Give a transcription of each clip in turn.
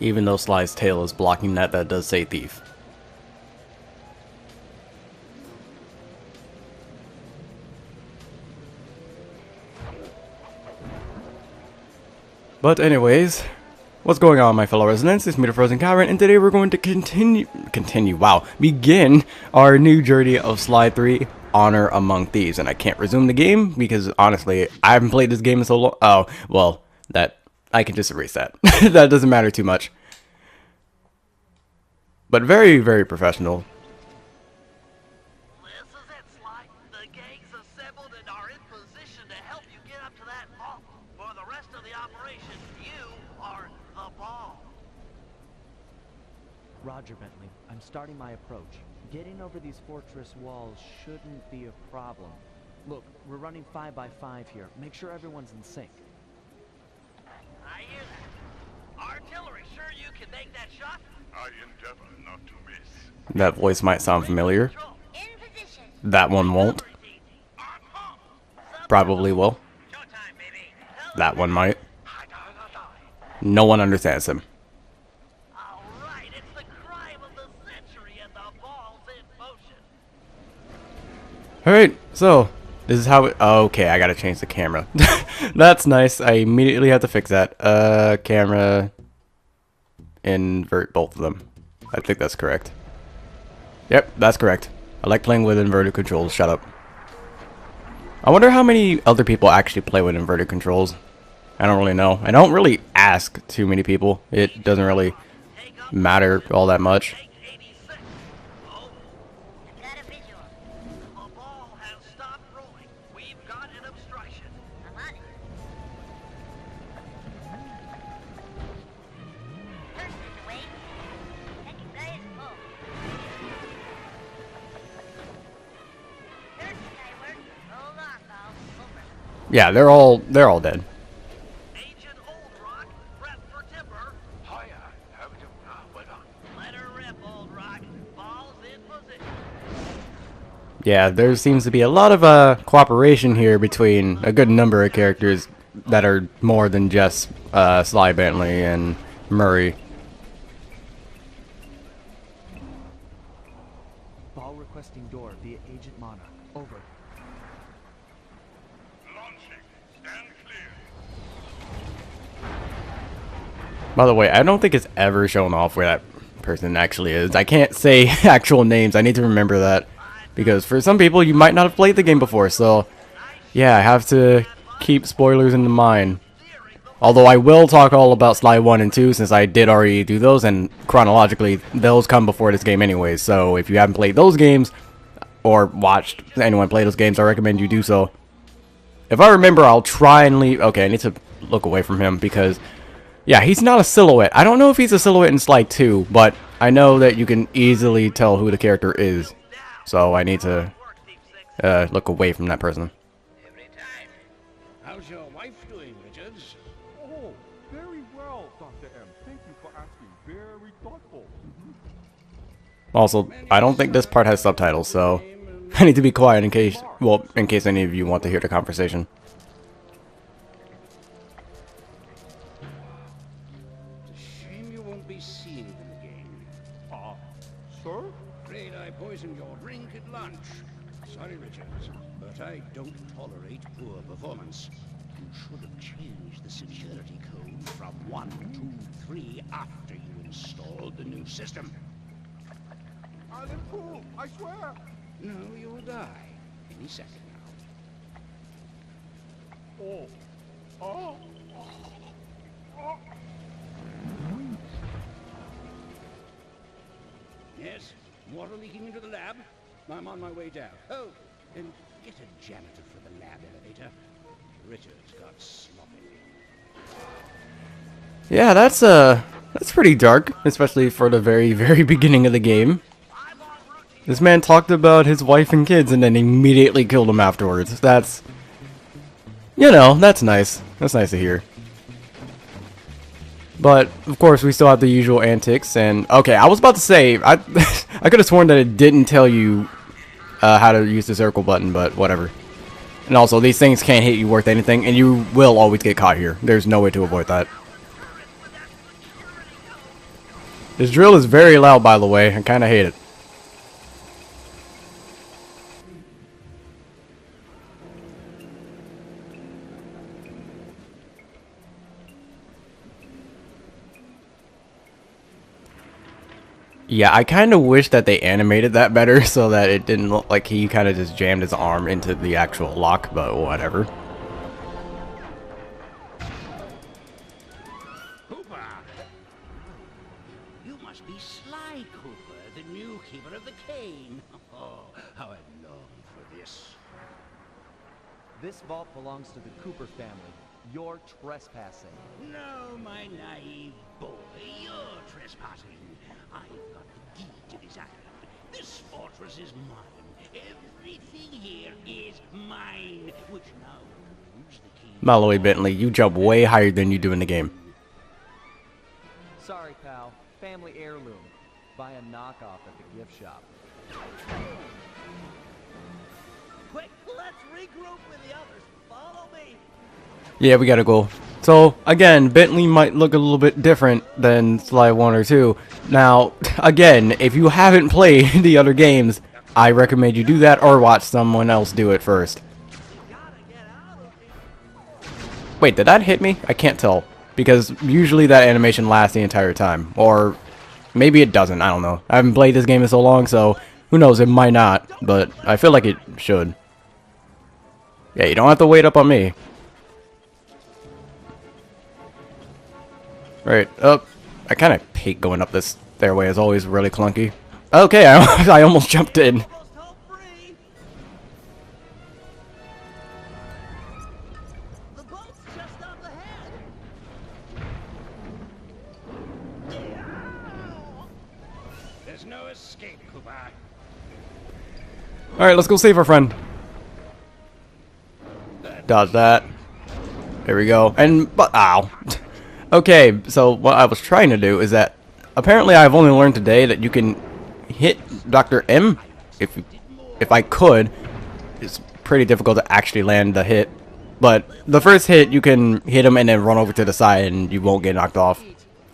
Even though Sly's tail is blocking that, that does say thief. But anyways, what's going on, my fellow residents? It's me, TheFrozenCavern, and today we're going to begin our new journey of Sly 3, Honor Among Thieves. And I can't resume the game because, honestly, I haven't played this game in so long. Oh, well, I can just erase that. That doesn't matter too much. But very, very professional. This is it, Sly. The gang's assembled and are in position to help you get up to that vault. For the rest of the operation, you are the ball. Roger, Bentley. I'm starting my approach. Getting over these fortress walls shouldn't be a problem. Look, we're running 5 by 5 here. Make sure everyone's in sync. I hear that. Artillery, sure you can make that shot? I endeavor not to miss. That voice might sound familiar. In position. That one won't. Probably will. Showtime, baby. That one might. No one understands him. All right, it's the crime of the century and the ball's in motion. Alright, so this is how it. Okay, I gotta change the camera. That's nice. I immediately have to fix that. Camera. Invert both of them. I think that's correct. Yep, that's correct. I like playing with inverted controls. Shut up. I wonder how many other people actually play with inverted controls. I don't really know. I don't really ask too many people. It doesn't really matter all that much. Take 86. Oh, I've got a visual. The ball has stopped rolling. We've got an obstruction. I'm on it. First is away. Second guy is full. There's the guy work. Hold on, pal. Over. Yeah, they're all dead. Agent Old Rock, prep for timber. Hiya, how do well done. Let her rip, Old Rock. Ball's in position. Yeah, there seems to be a lot of cooperation here between a good number of characters that are more than just Sly Bentley and Murray. Ball requesting door via Agent Monarch. Over. Launching. Stand clear. By the way, I don't think it's ever shown off where that person actually is. I can't say actual names. I need to remember that. Because for some people, you might not have played the game before. So, yeah, I have to keep spoilers in mind. Although I will talk all about Sly 1 and 2 since I did already do those. And chronologically, those come before this game anyways. So, if you haven't played those games or watched anyone play those games, I recommend you do so. If I remember, I'll try and leave. Okay, I need to look away from him because... yeah, he's not a silhouette. I don't know if he's a silhouette in Sly 2, but I know that you can easily tell who the character is. So I need to look away from that person. Every time. How's your wife doing, Richards? Oh, very well, Dr. M. Thank you for asking. Very thoughtful. Also, I don't think this part has subtitles, so I need to be quiet in case, well, in case any of you want to hear the conversation. Shame you won't be seen again. Sir? Afraid I poisoned your drink at lunch. Sorry, Richards, but I don't tolerate poor performance. You should have changed the security code from 1, 2, 3 after you installed the new system. I'll improve, I swear. No, you'll die any second now. Oh. Oh. Oh. Yes, water leaking into the lab. I'm on my way down. Oh, and get a janitor for the lab elevator. Richards got sloppy. Yeah, that's pretty dark, especially for the very, very beginning of the game. This man talked about his wife and kids and then immediately killed him afterwards. That's, you know, that's nice. That's nice to hear. But, of course, we still have the usual antics, and... okay, I was about to say, I could have sworn that it didn't tell you how to use the circle button, but whatever. And also, these things can't hit you worth anything, and you will always get caught here. There's no way to avoid that. This drill is very loud, by the way. I kind of hate it. Yeah, I kind of wish that they animated that better so that it didn't look like he kind of just jammed his arm into the actual lock, but whatever. Cooper! You must be Sly Cooper, the new keeper of the cane. Oh, how I long for this. This vault belongs to the Cooper family. You're trespassing. No, my naive boy, you're trespassing. I've got the key to this island. This fortress is mine. Everything here is mine, which now includes the key. By the way, Bentley, you jump way higher than you do in the game. Sorry, pal. Family heirloom. Buy a knockoff at the gift shop. Quick, let's regroup with the others. Follow me. Yeah, we gotta go. So, again, Bentley might look a little bit different than Sly 1 or 2. Now, again, if you haven't played the other games, I recommend you do that or watch someone else do it first. Wait, did that hit me? I can't tell. Because usually that animation lasts the entire time. Or maybe it doesn't, I don't know. I haven't played this game in so long, so who knows, it might not. But I feel like it should. Yeah, you don't have to wait up on me. Right, up. I kind of hate going up this stairway. It's always really clunky. Okay, I almost jumped in. Almost home free. The boat's just up ahead. There's no escape, Cooper. Alright, let's go save our friend. Dodge that. There we go. And, but, ow. Okay, so what I was trying to do is that apparently I've only learned today that you can hit Dr. M if I could. It's pretty difficult to actually land the hit. But the first hit, you can hit him and then run over to the side and you won't get knocked off.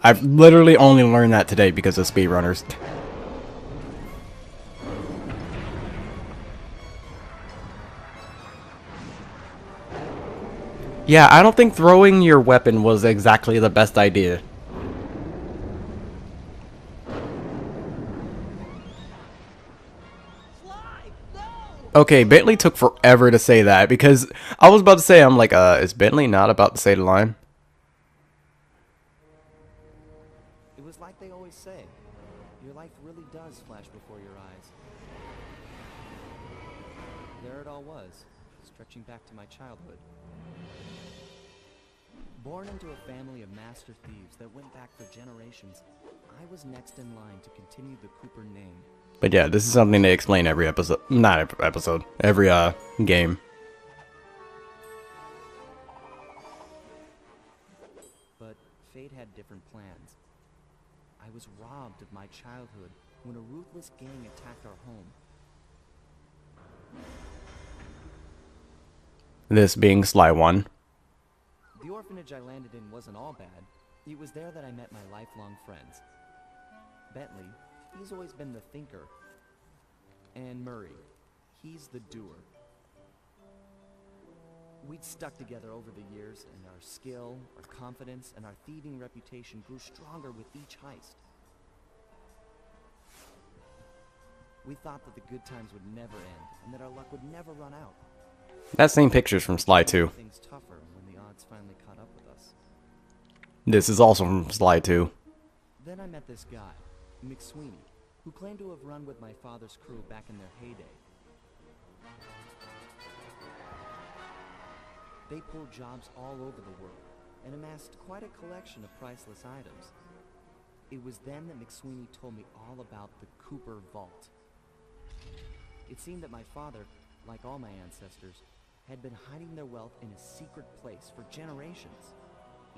I've literally only learned that today because of speedrunners. Yeah, I don't think throwing your weapon was exactly the best idea. Fly! No! Okay, Bentley took forever to say that because I was about to say, I'm like, is Bentley not about to say the line? It was like they always say. Your life really does flash before your eyes. There it all was, stretching back to my childhood. Born into a family of master thieves that went back for generations, I was next in line to continue the Cooper name. But yeah, this is something they explain every episode. Not every episode. Every, game. But fate had different plans. I was robbed of my childhood when a ruthless gang attacked our home. This being Sly 1. The orphanage I landed in wasn't all bad. It was there that I met my lifelong friends. Bentley, he's always been the thinker. And Murray, he's the doer. We'd stuck together over the years, and our skill, our confidence, and our thieving reputation grew stronger with each heist. We thought that the good times would never end, and that our luck would never run out. That same picture's from Sly 2. Things tougher when the odds finally caught up with us. This is also from Sly 2. Then I met this guy, McSweeney, who claimed to have run with my father's crew back in their heyday. They pulled jobs all over the world and amassed quite a collection of priceless items. It was then that McSweeney told me all about the Cooper Vault. It seemed that my father, like all my ancestors, had been hiding their wealth in a secret place for generations,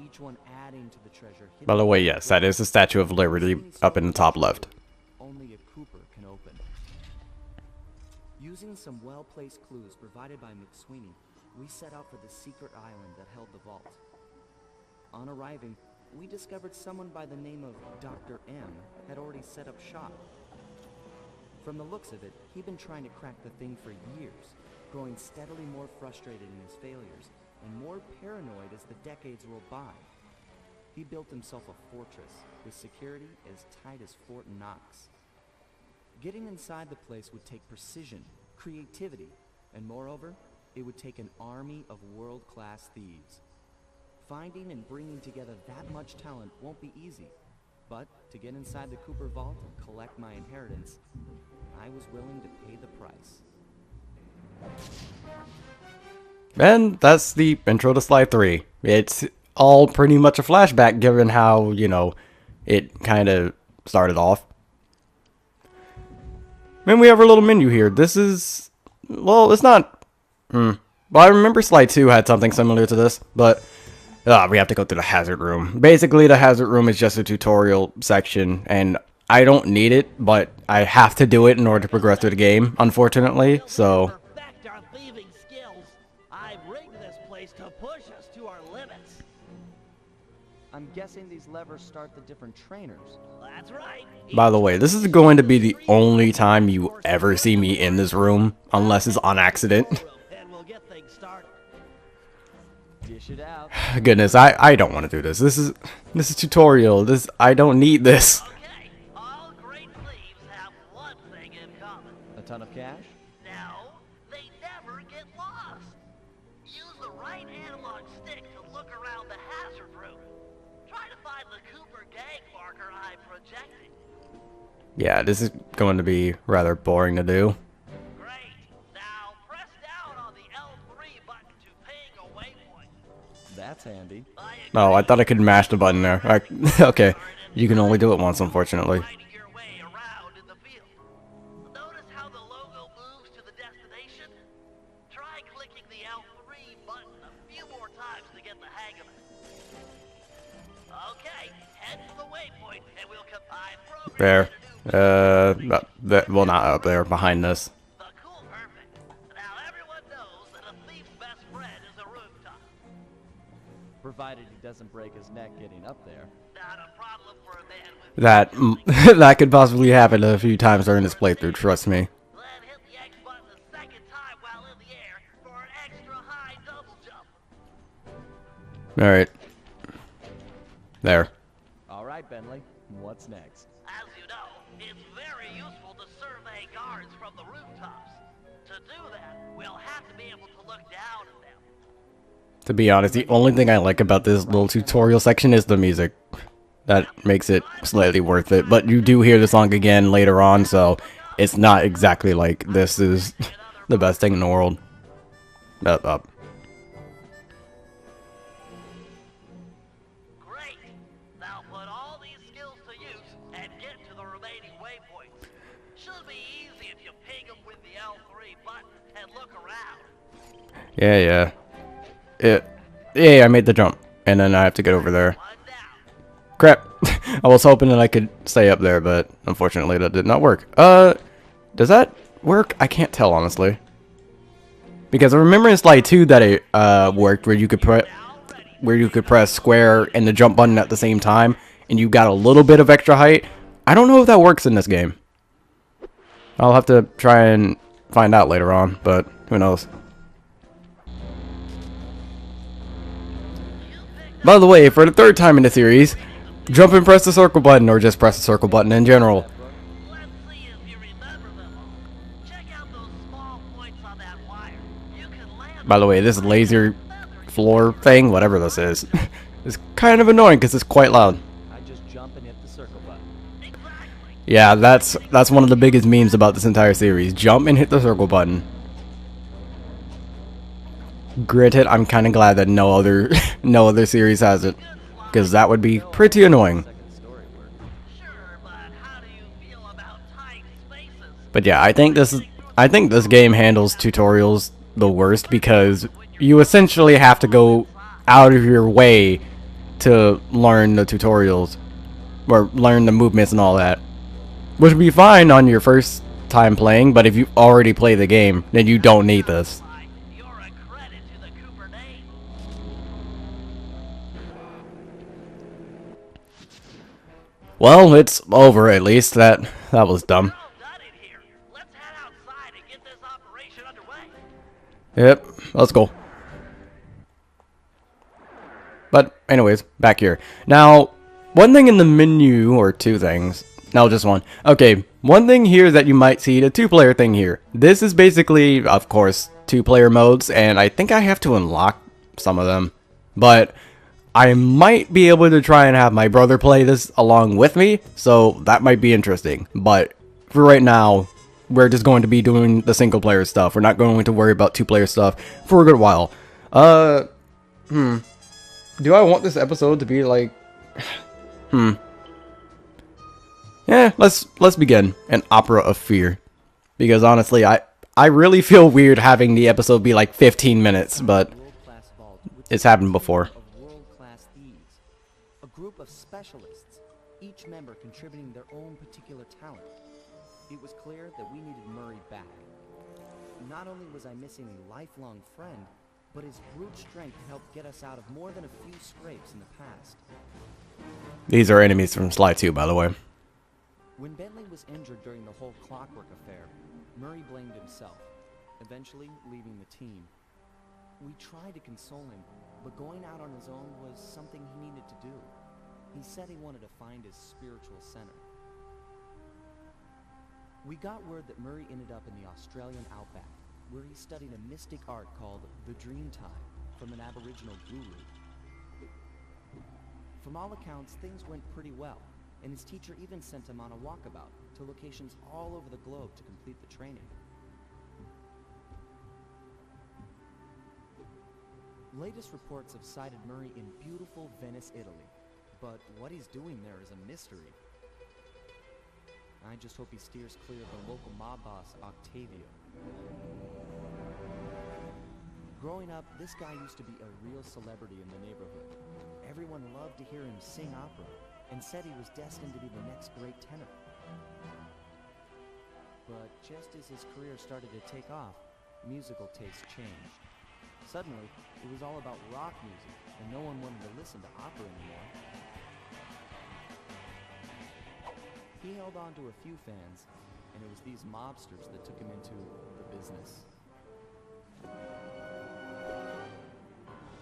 each one adding to the treasure. By the way, yes, that is the Statue of Liberty up in the top left. Only a Cooper can open. Using some well-placed clues provided by McSweeney, we set out for the secret island that held the vault. On arriving, we discovered someone by the name of Dr. M had already set up shop. From the looks of it, he'd been trying to crack the thing for years, growing steadily more frustrated in his failures and more paranoid as the decades rolled by. He built himself a fortress with security as tight as Fort Knox. Getting inside the place would take precision, creativity, and moreover, it would take an army of world-class thieves. Finding and bringing together that much talent won't be easy, but to get inside the Cooper Vault and collect my inheritance, I was willing to pay the price. And that's the intro to Sly 3. It's all pretty much a flashback given how, you know, it kind of started off. And we have our little menu here. This is, well, it's not, well, I remember Sly 2 had something similar to this, but we have to go through the hazard room. Basically, the hazard room is just a tutorial section, and I don't need it, but I have to do it in order to progress through the game, unfortunately, so Perfect our thieving skills. I've rigged this place to push us to our limits. I'm guessing these levers start the different trainers. That's right. by the way, this is going to be the only time you ever see me in this room, unless it's on accident. And we'll get things started. Dish it out. Goodness, I don't want to do this. This is tutorial. I don't need this. Okay, all great thieves have one thing in common. A ton of cash? No, they never get lost. Use the right analog stick to look around the hazard room. Try to find the Cooper gang marker I projected. Yeah, this is going to be rather boring to do. Great. Now press down on the L3 button to ping a waypoint. That's handy. Oh, I thought I could mash the button there. Okay, you can only do it once, unfortunately. Finding your way around in the field. Notice how the logo moves to the destination? Try clicking the L3 button a few more times to get the hang of it. Okay, head to the waypoint and we'll combine There. Well, not up there, behind this. the cool perfect. Now everyone knows that a thief's best friend is a rooftop. Provided he doesn't break his neck getting up there. Not a problem for a man with That could possibly happen a few times during this playthrough, trust me. Then hit the X button a second time while in the air for an extra high double jump. Alright. There. All right, Bentley. What's next? As you know, it's very useful to survey guards from the rooftops. To do that, we'll have to be able to look down at them. To be honest, the only thing I like about this little tutorial section is the music. That makes it slightly worth it. But you do hear the song again later on, so it's not exactly like this is the best thing in the world. Up. Great! Now put all these skills to use and get to the remaining waypoints. Should be easy if you ping them with the L3 button and look around. Yeah. Yeah, I made the jump. And then I have to get over there. One down. Crap. I was hoping that I could stay up there, but unfortunately that did not work. Does that work? I can't tell, honestly. Because I remember in Sly 2 that it worked where you could press square and the jump button at the same time, and you got a little bit of extra height. I don't know if that works in this game. I'll have to try and find out later on, but who knows. By the way, for the third time in the series, jump and press the circle button, or just press the circle button in general. Let's see if you remember them all. Check out those small points on that wire. You can land By the way, this laser floor thing, whatever this is kind of annoying because it's quite loud. I just jump and hit the circle button. exactly. Yeah, that's one of the biggest memes about this entire series. Jump and hit the circle button. Granted, I'm kind of glad that no other series has it, because that would be pretty annoying. Second story work. Sure, but how do you feel about tight spaces? But yeah, I think this game handles tutorials the worst because you essentially have to go out of your way to learn the tutorials or learn the movements and all that, which would be fine on your first time playing, but if you already play the game, then you don't need this. You're a credit to the Cooper name. Well, it's over at least. That was dumb. We're all done in here. Let's head outside and get this operation underway. Yep, let's go. But anyways, back here. Now, one thing in the menu, or two things. No, just one. Okay, one thing here that you might see, the two-player thing here. This is basically, of course, two-player modes, and I think I have to unlock some of them. But I might be able to try and have my brother play this along with me, so that might be interesting. But for right now, we're just going to be doing the single-player stuff. We're not going to worry about two-player stuff for a good while. Do I want this episode to be like... Yeah, let's begin. An opera of fear. Because honestly, I really feel weird having the episode be like 15 minutes, but World-class vault with it's happened before. of world-class thieves. A group of specialists, each member contributing their own particular talent. It was clear that we needed Murray back. Not only was I missing a lifelong friend, but his brute strength helped get us out of more than a few scrapes in the past. These are enemies from Sly 2, by the way. When Bentley was injured during the whole clockwork affair, Murray blamed himself, eventually leaving the team. We tried to console him, but going out on his own was something he needed to do. He said he wanted to find his spiritual center. We got word that Murray ended up in the Australian outback, where he studied a mystic art called the Dreamtime from an Aboriginal guru. From all accounts, things went pretty well, and his teacher even sent him on a walkabout to locations all over the globe to complete the training. Latest reports have cited Murray in beautiful Venice, Italy, but what he's doing there is a mystery. I just hope he steers clear of the local mob boss, Octavio. Growing up, this guy used to be a real celebrity in the neighborhood. Everyone loved to hear him sing opera, and said he was destined to be the next great tenor. But just as his career started to take off, musical tastes changed. Suddenly, it was all about rock music, and no one wanted to listen to opera anymore. He held on to a few fans, and it was these mobsters that took him into the business.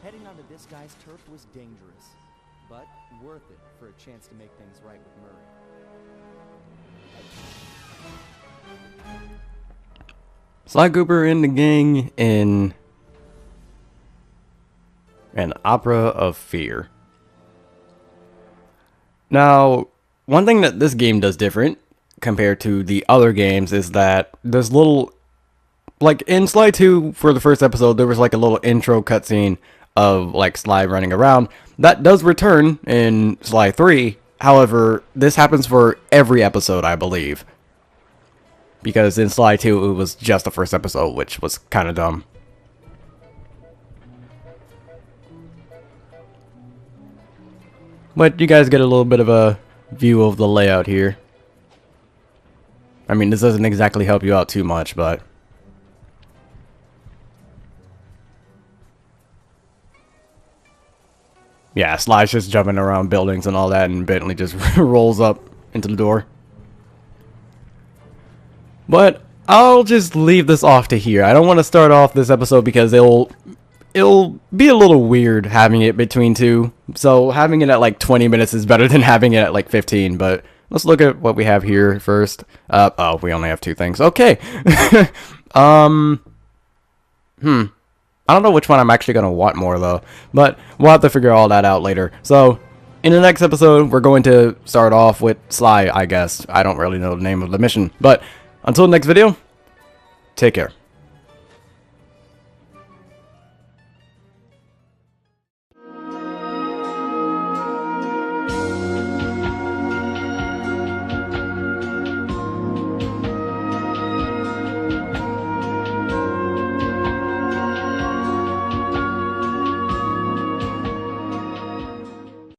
Heading onto this guy's turf was dangerous, but worth it for a chance to make things right with Murray. Sly Cooper and the gang in an opera of fear. Now, one thing that this game does different compared to the other games is that there's little, like in Sly 2 for the first episode, there was like a little intro cutscene of like Sly running around. That does return in Sly 3. However, this happens for every episode, I believe. Because in Sly 2, it was just the first episode, which was kind of dumb. But you guys get a little bit of a view of the layout here. I mean, this doesn't exactly help you out too much, but... yeah, Sly's just jumping around buildings and all that, and Bentley just rolls up into the door. But I'll just leave this off to here. I don't want to start off this episode because it'll be a little weird having it between two. So having it at like 20 minutes is better than having it at like 15. But let's look at what we have here first. Oh, we only have two things. Okay. I don't know which one I'm actually going to want more, though. But we'll have to figure all that out later. So, in the next episode, we're going to start off with Sly, I guess. I don't really know the name of the mission. But, until next video, take care.